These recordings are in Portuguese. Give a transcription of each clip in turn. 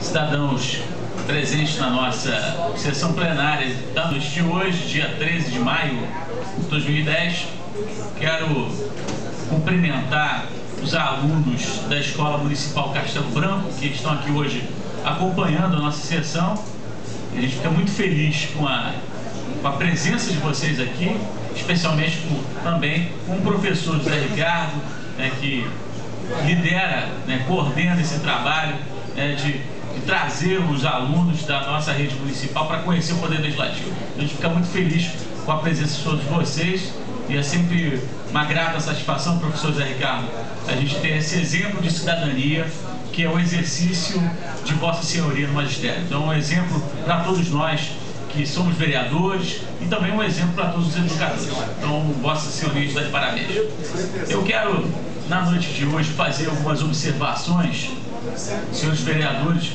Cidadãos presentes na nossa sessão plenária da noite de hoje, dia 13 de maio de 2010, quero cumprimentar os alunos da Escola Municipal Castelo Branco que estão aqui hoje acompanhando a nossa sessão. A gente fica muito feliz com a presença de vocês aqui, especialmente também com o professor José Ricardo, que lidera, coordena esse trabalho de trazer os alunos da nossa rede municipal para conhecer o Poder Legislativo. A gente fica muito feliz com a presença de todos vocês e é sempre uma grata satisfação, professor José Ricardo, a gente ter esse exemplo de cidadania que é o exercício de Vossa Senhoria no Magistério. Então, um exemplo para todos nós que somos vereadores e também um exemplo para todos os educadores. Então, Vossa Senhoria está de parabéns. Eu quero, na noite de hoje, fazer algumas observações, senhores vereadores,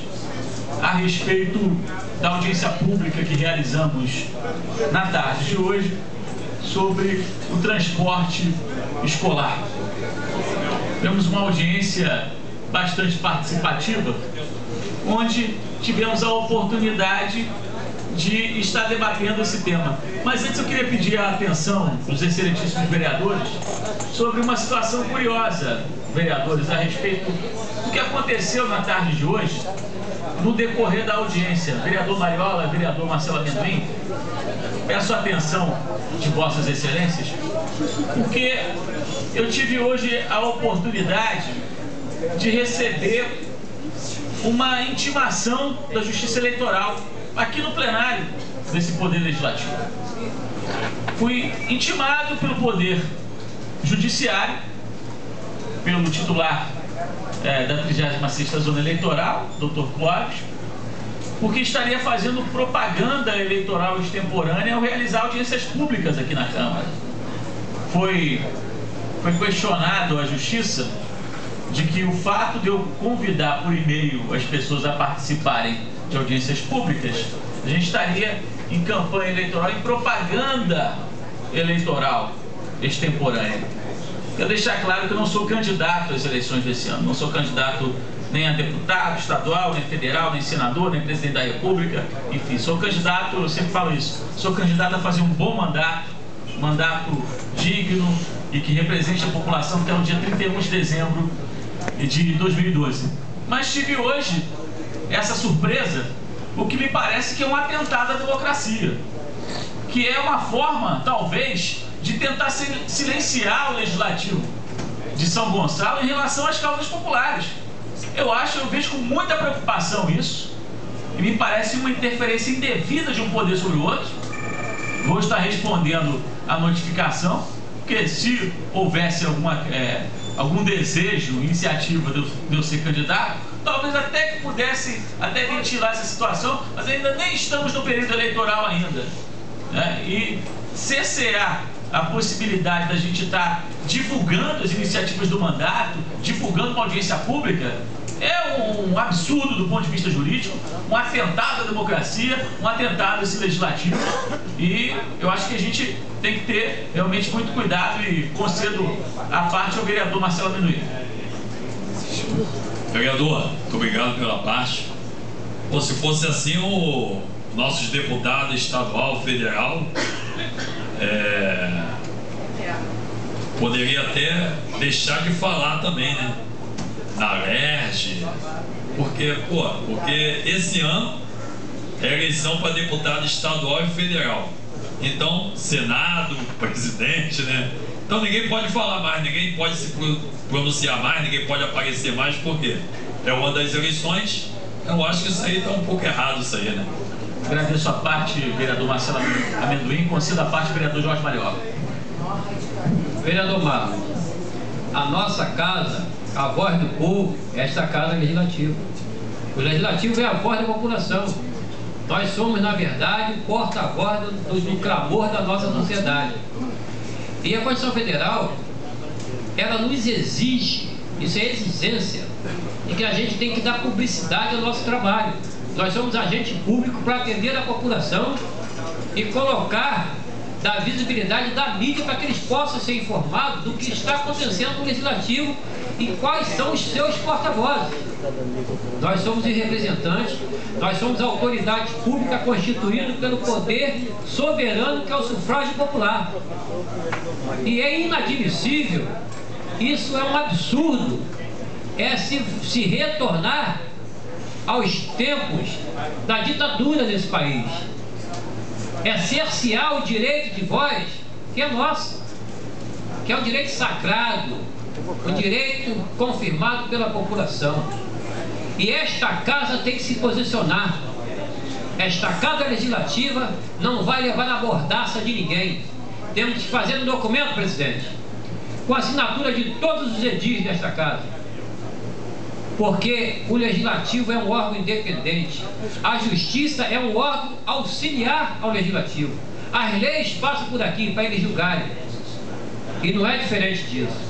a respeito da audiência pública que realizamos na tarde de hoje sobre o transporte escolar. Temos uma audiência bastante participativa, onde tivemos a oportunidade de estar debatendo esse tema. Mas antes eu queria pedir a atenção dos excelentíssimos vereadores sobre uma situação curiosa, vereadores, a respeito do que aconteceu na tarde de hoje, no decorrer da audiência. Vereador Mariola, vereador Marcelo Amendoim, peço a atenção de vossas excelências, porque eu tive hoje a oportunidade de receber uma intimação da Justiça Eleitoral aqui no plenário desse Poder Legislativo. Fui intimado pelo Poder Judiciário, pelo titular da 36ª Zona Eleitoral, Dr. Clóvis, porque estaria fazendo propaganda eleitoral extemporânea ao realizar audiências públicas aqui na Câmara. Foi questionado à Justiça de que o fato de eu convidar por e-mail as pessoas a participarem de audiências públicas, a gente estaria em campanha eleitoral, em propaganda eleitoral extemporânea. Quero deixar claro que eu não sou candidato às eleições desse ano, não sou candidato nem a deputado estadual, nem federal, nem senador, nem presidente da República, enfim, sou candidato, eu sempre falo isso, sou candidato a fazer um bom mandato, um mandato digno e que represente a população até o dia 31 de dezembro de 2012. Mas tive hoje essa surpresa, o que me parece que é um atentado à democracia, que é uma forma, talvez, de tentar silenciar o Legislativo de São Gonçalo em relação às causas populares. Eu vejo com muita preocupação isso, e me parece uma interferência indevida de um poder sobre o outro. Vou estar respondendo a notificação, porque se houvesse algum desejo, iniciativa de eu ser candidato, talvez até que pudesse até ventilar essa situação, mas ainda nem estamos no período eleitoral ainda, e cercear a possibilidade da gente estar divulgando as iniciativas do mandato, divulgando uma audiência pública, é um absurdo do ponto de vista jurídico, um atentado à democracia, um atentado a esse legislativo, e eu acho que a gente tem que ter realmente muito cuidado, e concedo a parte ao vereador Marcelo Amendoim. Vereador, muito obrigado pela parte. Bom, se fosse assim, o nossos deputados estadual, federal, poderia até deixar de falar também, né? Na LERJ, porque esse ano é eleição para deputado estadual e federal. Então, Senado, presidente, né? Então ninguém pode falar mais, ninguém pode se pronunciar mais, ninguém pode aparecer mais, porque é uma das eleições. Eu acho que isso aí está um pouco errado, isso aí, né? Agradeço a parte, vereador Marcelo Amendoim, concedo a parte, vereador Jorge Mariola. Vereador Marcos, a nossa casa, a voz do povo, é esta casa legislativa. O legislativo é a voz da população. Nós somos, na verdade, o porta-voz do clamor da nossa sociedade. E a Constituição Federal, ela nos exige, isso é exigência, de que a gente tem que dar publicidade ao nosso trabalho. Nós somos agente público para atender a população e colocar, dar visibilidade da mídia para que eles possam ser informados do que está acontecendo no Legislativo e quais são os seus porta-vozes. Nós somos os representantes, nós somos a autoridade pública constituída pelo poder soberano que é o sufrágio popular. E é inadmissível, isso é um absurdo, é se retornar aos tempos da ditadura desse país. É cercear o direito de voz que é nosso, que é um direito sagrado, um direito confirmado pela população. E esta casa tem que se posicionar. Esta casa legislativa não vai levar na mordaça de ninguém. Temos que fazer um documento, presidente, com a assinatura de todos os edis desta casa. Porque o legislativo é um órgão independente. A justiça é um órgão auxiliar ao legislativo. As leis passam por aqui para eles julgarem. E não é diferente disso.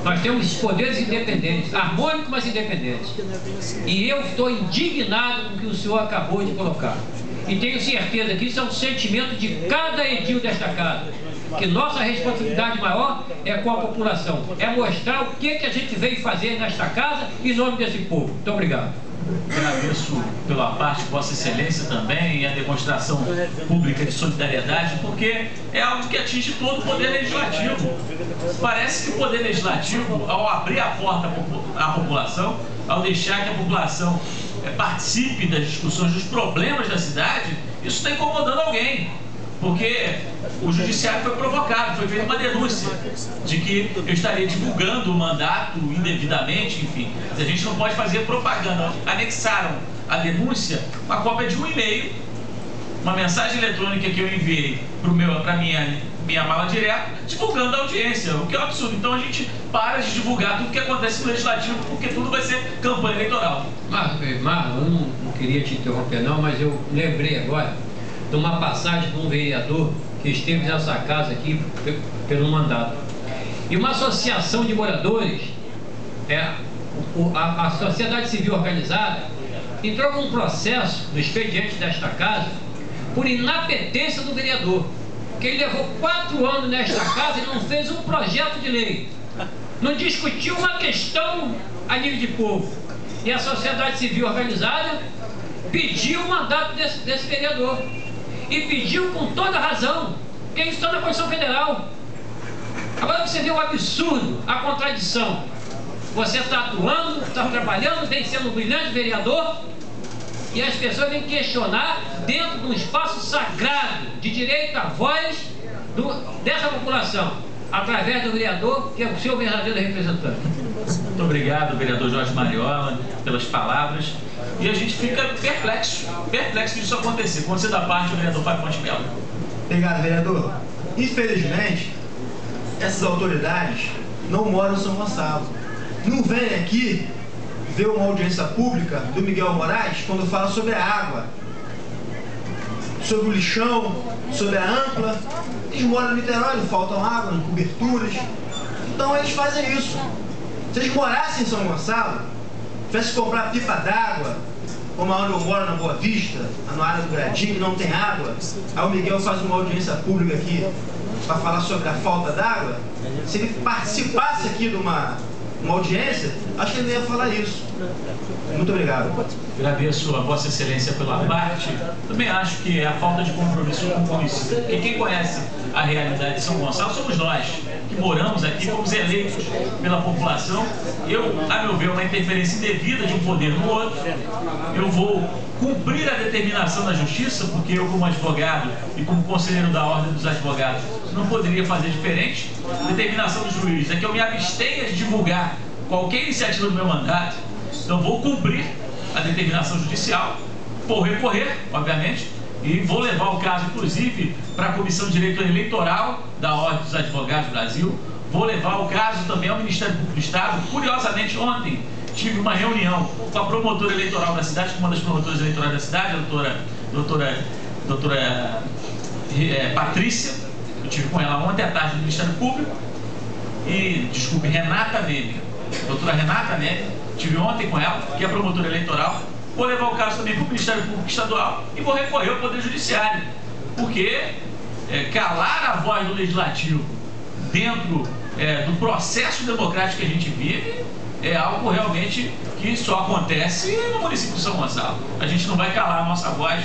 Nós temos poderes independentes, harmônicos, mas independentes. E eu estou indignado com o que o senhor acabou de colocar. E tenho certeza que isso é um sentimento de cada edil desta casa. Que nossa responsabilidade maior é com a população. É mostrar o que a gente veio fazer nesta casa em nome desse povo. Muito obrigado. Agradeço pela parte de Vossa Excelência também e a demonstração pública de solidariedade, porque é algo que atinge todo o Poder Legislativo. Parece que o Poder Legislativo, ao abrir a porta à população, ao deixar que a população participe das discussões dos problemas da cidade, isso está incomodando alguém. Porque o judiciário foi provocado, foi feita uma denúncia de que eu estaria divulgando o mandato indevidamente, enfim. A gente não pode fazer propaganda. Anexaram a denúncia uma cópia de um e-mail, uma mensagem eletrônica que eu enviei para minha mala direta, divulgando a audiência, o que é um absurdo. Então a gente para de divulgar tudo que acontece no Legislativo, porque tudo vai ser campanha eleitoral. Eu não queria te interromper não, mas eu lembrei agora de uma passagem de um vereador que esteve nessa casa aqui pelo mandato. E uma associação de moradores, a sociedade civil organizada, entrou com um processo no expediente desta casa por inapetência do vereador, que ele levou 4 anos nesta casa e não fez um projeto de lei, não discutiu uma questão a nível de povo. E a sociedade civil organizada pediu o mandato desse vereador. E pediu com toda razão, porque isso está na Constituição Federal. Agora você vê o absurdo, a contradição. Você está atuando, está trabalhando, vem sendo um brilhante vereador, e as pessoas vêm questionar dentro de um espaço sagrado, de direito à voz dessa população, através do vereador, que é o seu verdadeiro representante. Muito obrigado, vereador Jorge Mariola, pelas palavras. E a gente fica perplexo disso acontecer. Quando você dá parte do vereador Fábio Ponte Melo. Obrigado, vereador. Infelizmente, essas autoridades não moram em São Gonçalo. Não vêm aqui ver uma audiência pública do Miguel Moraes quando fala sobre a água, sobre o lixão, sobre a ampla. Eles moram em Niterói, não faltam água, não coberturas. Então eles fazem isso. Se eles morassem em São Gonçalo, tivesse que comprar pipa d'água, como onde eu moro, na Boa Vista, na área do Gradinho, que não tem água, aí o Miguel faz uma audiência pública aqui para falar sobre a falta d'água. Se ele participasse aqui de uma audiência, acho que ele não ia falar isso. Muito obrigado. Agradeço a Vossa Excelência pela parte. Também acho que é a falta de compromisso com o município. Porque quem conhece a realidade de São Gonçalo somos nós, que moramos aqui, fomos eleitos pela população. A meu ver, uma interferência indevida de um poder no outro. Eu vou cumprir a determinação da Justiça, porque eu, como advogado e como conselheiro da Ordem dos Advogados, não poderia fazer diferente. A determinação do juiz é que eu me abstenha de divulgar qualquer iniciativa do meu mandato. Então vou cumprir a determinação judicial, vou recorrer, obviamente, e vou levar o caso, inclusive, para a Comissão de Direito Eleitoral da Ordem dos Advogados do Brasil. Vou levar o caso também ao Ministério Público do Estado. Curiosamente, ontem tive uma reunião com a promotora eleitoral da cidade, com uma das promotoras eleitorais da cidade, a doutora Patrícia. Eu tive com ela ontem à tarde no Ministério Público. E, desculpe, Renata Neme. Doutora Renata Neme. Tive ontem com ela, que é promotora eleitoral. Vou levar o caso também para o Ministério Público Estadual e vou recorrer ao Poder Judiciário. Porque calar a voz do Legislativo dentro do processo democrático que a gente vive, é algo realmente que só acontece no município de São Gonçalo. A gente não vai calar a nossa voz